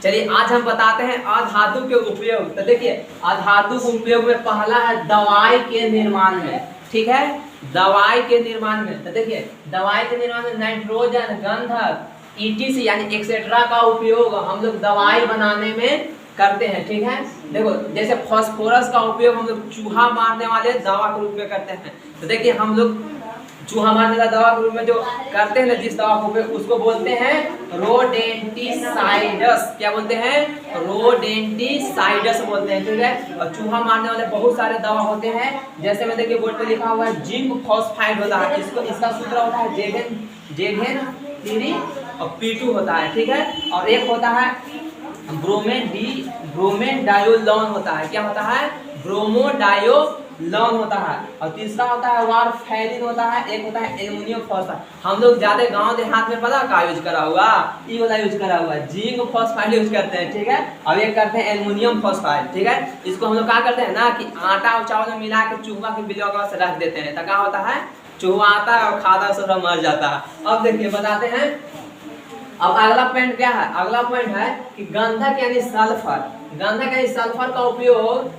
चलिए आज हम बताते हैं अधातु के उपयोग। तो देखिए अधातु के उपयोग में पहला है दवाई के निर्माण में, ठीक है, दवाई के निर्माण में। तो देखिए दवाई के निर्माण में नाइट्रोजन, गंधक, ETC यानी एक्सेट्रा का उपयोग हम लोग दवाई बनाने में करते हैं, ठीक है। देखो जैसे फास्फोरस का उपयोग हम लोग चूहा मारने वाले दवा के रूप में करते हैं। तो देखिए हम लोग चूहा मारने वाला दवा के रूप में जो करते हैं ना, जिस दवा को उपयोग उसको बोलते हैं रोडेंटिसाइडस। क्या बोलते हैं? रोडेंटिसाइडस बोलते हैं, ठीक है। और चूहा मारने वाले बहुत सारे दवा होते हैं, जैसे में देखिए बोर्ड पे लिखा हुआ है जिंक फॉस्फाइड होता है, इसको इसका सूत्र होता है जेगेन 3 और P2 होता है, ठीक है। और एक होता है ब्रोमेडायोलोन होता है। क्या होता है? ब्रोमोडायोलोन होता है। और तीसरा होता है वारफेरिन होता है, एक होता है एल्युमिनियम फॉस्फाइड। हम लोग ज्यादा गांव देहात में पता का यूज करा हुआ, ये वाला यूज करा हुआ है, जिंक फॉस्फाइड यूज करते हैं, ठीक है। अब ये करते हैं एल्युमिनियम फॉस्फाइड, ठीक है। इसको हम लोग क्या करते हैं ना कि आटा और चावल में मिला के चूहा के बिलवा से रख देते हैं, तो क्या होता है चूहा आता है और खाता सब मर जाता है। अब देखिए बताते हैं। अब अगला पॉइंट क्या है? अगला पॉइंट है कि गंधक यानी सल्फर। गंधक यानी सल्फर का उपयोग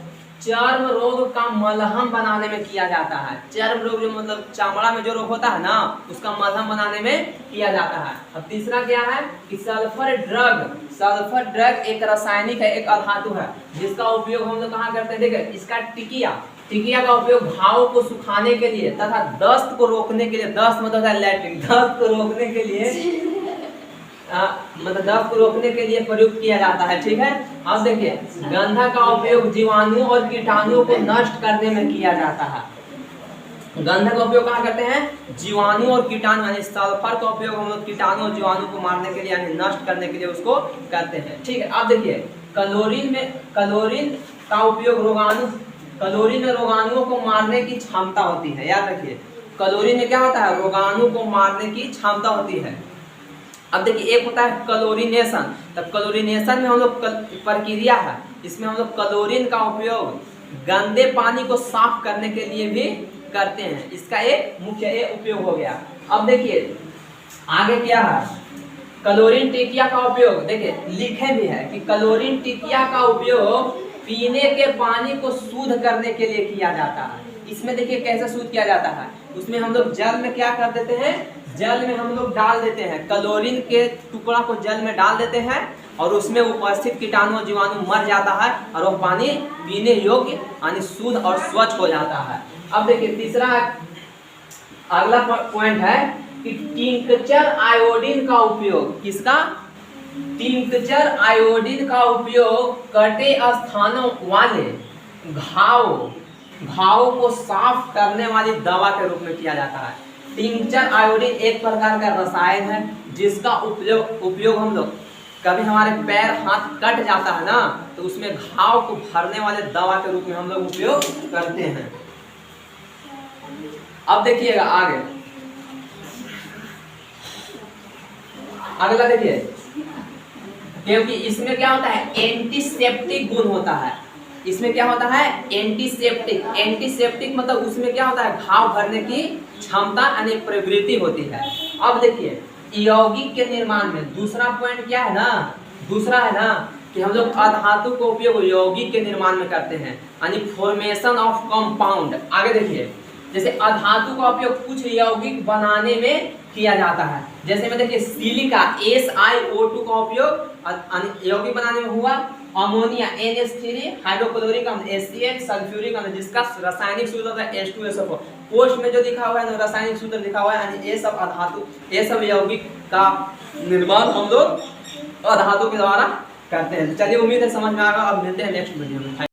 चर्म रोग का मलहम बनाने में किया जाता है। चर्म रोग जो मतलब चमड़ा में जो रोग होता है ना, उसका मलहम बनाने में किया जाता है। अब तीसरा क्या है कि सल्फर ड्रग एक रासायनिक है, एक अधातु है, जिसका उपयोग हम लोग कहाँ करते हैं? देखिए इसका टिकिया का उपयोग घाव को सुखाने के लिए तथा दस्त को रोकने के लिए, दस्त मतलब है लैट्रिन, दस्त को रोकने के लिए मतलब दस्त को रोकने के लिए प्रयुक्त किया जाता है, ठीक है। अब देखिए गंधक का उपयोग जीवाणु और कीटाणुओं को नष्ट करने में किया जाता है। गंधक का उपयोग कहाँ करते हैं? जीवाणु और कीटाणु यानी सल्फर का उपयोग हम लोग कीटाणु और जीवाणु को मारने के लिए यानी नष्ट करने के लिए उसको करते हैं, ठीक है। अब देखिए क्लोरीन का उपयोग क्लोरीन में रोगाणुओं को मारने की क्षमता होती है। याद रखिए क्लोरीन में क्या होता है? रोगाणु को मारने की क्षमता होती है। अब देखिए एक होता है क्लोरीनेशन। तब क्लोरीनेशन में हम लोग प्रक्रिया है, इसमें हम लोग क्लोरीन का उपयोग गंदे पानी को साफ करने के लिए भी करते हैं। इसका एक मुख्य उपयोग हो गया। अब देखिए आगे क्या है? क्लोरीन टिकिया का उपयोग देखिए लिखे भी है कि क्लोरीन टिकिया का उपयोग पीने के पानी को शुद्ध करने के लिए किया जाता है। इसमें देखिए कैसे शुद्ध किया जाता है? उसमें हम लोग जल में क्या कर देते हैं? जल में हम लोग डाल देते हैं, क्लोरीन के टुकड़ा को जल में डाल देते हैं और उसमें उपस्थित कीटाणु और जीवाणु मर जाता है और वो पानी पीने योग्य यानी शुद्ध और स्वच्छ हो जाता है। अब देखिए तीसरा अगला पॉइंट है कि टिंक्चर आयोडीन का उपयोग। किसका? टिंक्चर आयोडीन का उपयोग कटे स्थानों वाले घाव को साफ करने वाली दवा के रूप में किया जाता है। टिंक्चर आयोडीन एक प्रकार का रसायन है जिसका उपयोग हम लोग कभी हमारे पैर हाथ कट जाता है ना, तो उसमें घाव को भरने वाले दवा के रूप में हम लोग उपयोग करते हैं। अब देखिएगा आगे अगला देखिए, क्योंकि इसमें क्या होता है? एंटीसेप्टिक गुण होता है। इसमें क्या होता है? एंटीसेप्टिक मतलब उसमें क्या होता है? घाव भरने की क्षमता यानी प्रवृत्ति होती है। अब देखिए यौगिक के निर्माण में दूसरा पॉइंट क्या है ना? दूसरा है ना कि हम लोग अधातु का उपयोग यौगिक के निर्माण में करते हैं यानी फॉर्मेशन ऑफ कंपाउंड। आगे देखिए जैसे अधातु का उपयोग कुछ यौगिक बनाने में किया जाता है, जैसे में देखिए सिलिका SiO2 का उपयोग यौगिक बनाने में हुआ। अमोनिया NH3 हाइड्रोक्लोरिक अम्ल HCl सल्फ्यूरिक अम्ल जिसका रासायनिक सूत्र होता है H2SO4। पोस्ट में जो लिखा हुआ है ना रासायनिक सूत्र लिखा हुआ है यानी ये सब अधातु, ये सब यौगिक का निर्माण हम लोग अधातु के द्वारा करते हैं। चलिए उम्मीद है समझ में आएगा। अब मिलते हैं नेक्स्ट वीडियो में।